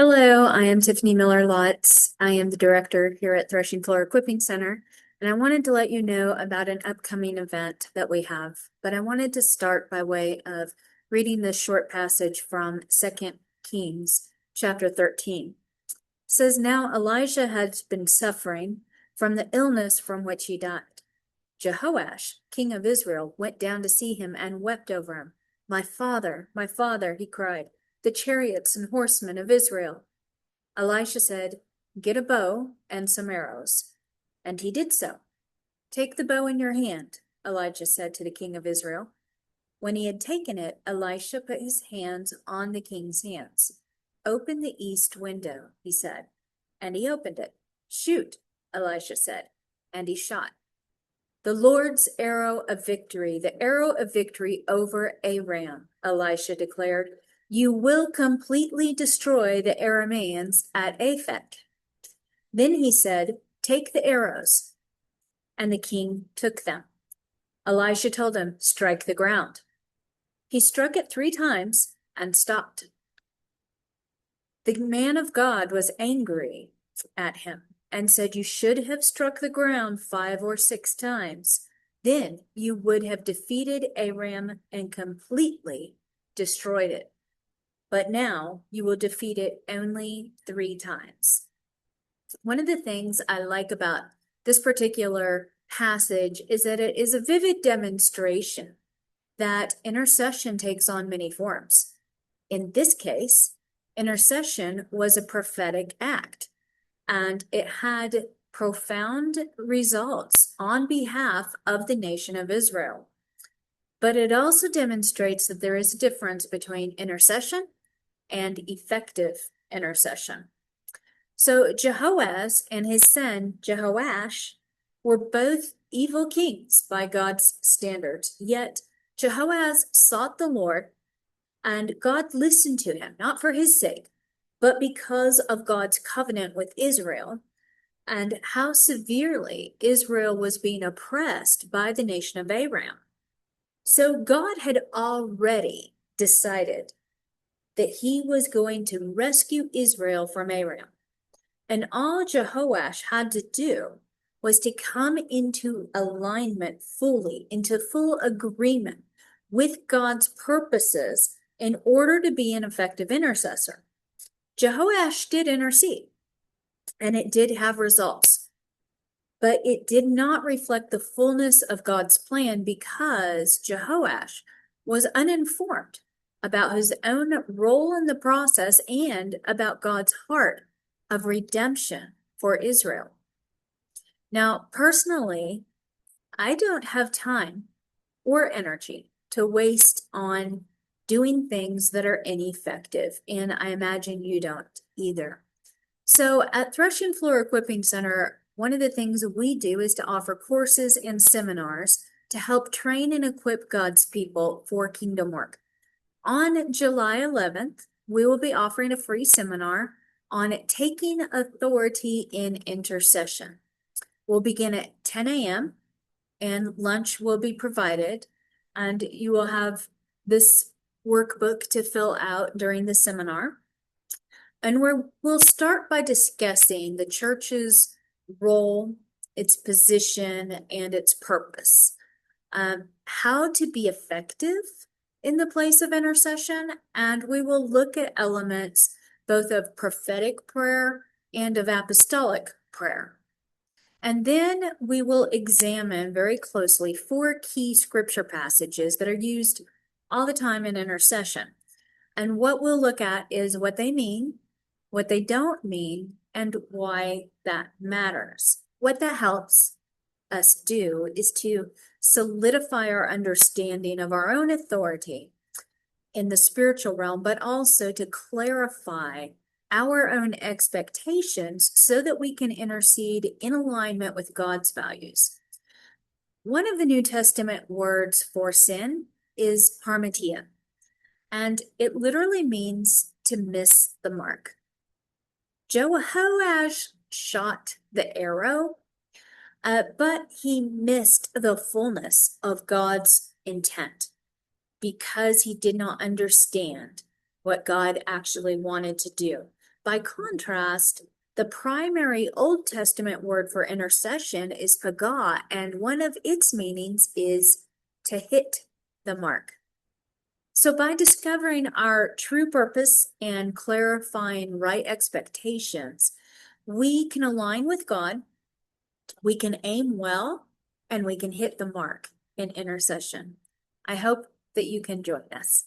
Hello, I am Tiffany Miller-Lutz. I am the director here at Threshing Floor Equipping Center, and I wanted to let you know about an upcoming event that we have. But I wanted to start by way of reading this short passage from 2 Kings chapter 13. It says, "Now Elijah had been suffering from the illness from which he died. Jehoash, king of Israel, went down to see him and wept over him. My father, he cried, the chariots and horsemen of Israel." Elisha said, "Get a bow and some arrows." And he did so. "Take the bow in your hand," Elijah said to the king of Israel. When he had taken it, Elisha put his hands on the king's hands. "Open the east window," he said. And he opened it. "Shoot," Elisha said. And he shot. "The Lord's arrow of victory, the arrow of victory over Aram," Elisha declared. "You will completely destroy the Arameans at Aphek." Then he said, "Take the arrows." And the king took them. Elisha told him, "Strike the ground." He struck it 3 times and stopped. The man of God was angry at him and said, "You should have struck the ground 5 or 6 times. Then you would have defeated Aram and completely destroyed it. But now you will defeat it only 3 times." One of the things I like about this particular passage is that it is a vivid demonstration that intercession takes on many forms. In this case, intercession was a prophetic act, and it had profound results on behalf of the nation of Israel. But it also demonstrates that there is a difference between intercession and effective intercession. So Jehoaz and his son Jehoash were both evil kings by God's standards, yet Jehoaz sought the Lord, and God listened to him, not for his sake, but because of God's covenant with Israel and how severely Israel was being oppressed by the nation of Aram. So God had already decided that he was going to rescue Israel from Aram. And all Jehoash had to do was to come into alignment fully, into full agreement with God's purposes in order to be an effective intercessor. Jehoash did intercede, and it did have results, but it did not reflect the fullness of God's plan because Jehoash was uninformed about his own role in the process and about God's heart of redemption for Israel. Now, personally, I don't have time or energy to waste on doing things that are ineffective, and I imagine you don't either. So at Threshing Floor Equipping Center, one of the things we do is to offer courses and seminars to help train and equip God's people for kingdom work. On July 11th, we will be offering a free seminar on taking authority in intercession. We'll begin at 10 a.m. and lunch will be provided, and you will have this workbook to fill out during the seminar. And we'll start by discussing the church's role, its position, and its purpose. How to be effective in the place of intercession, and we will look at elements both of prophetic prayer and of apostolic prayer. And then we will examine very closely 4 key scripture passages that are used all the time in intercession. And what we'll look at is what they mean, what they don't mean, and why that matters. What that helps us do is to solidify our understanding of our own authority in the spiritual realm, but also to clarify our own expectations so that we can intercede in alignment with God's values. One of the New Testament words for sin is harmatia, and it literally means to miss the mark. Jehoash shot the arrow, but he missed the fullness of God's intent because he did not understand what God actually wanted to do. By contrast, the primary Old Testament word for intercession is pagah, and one of its meanings is to hit the mark. So by discovering our true purpose and clarifying right expectations, we can align with God, we can aim well, and we can hit the mark in intercession. I hope that you can join us.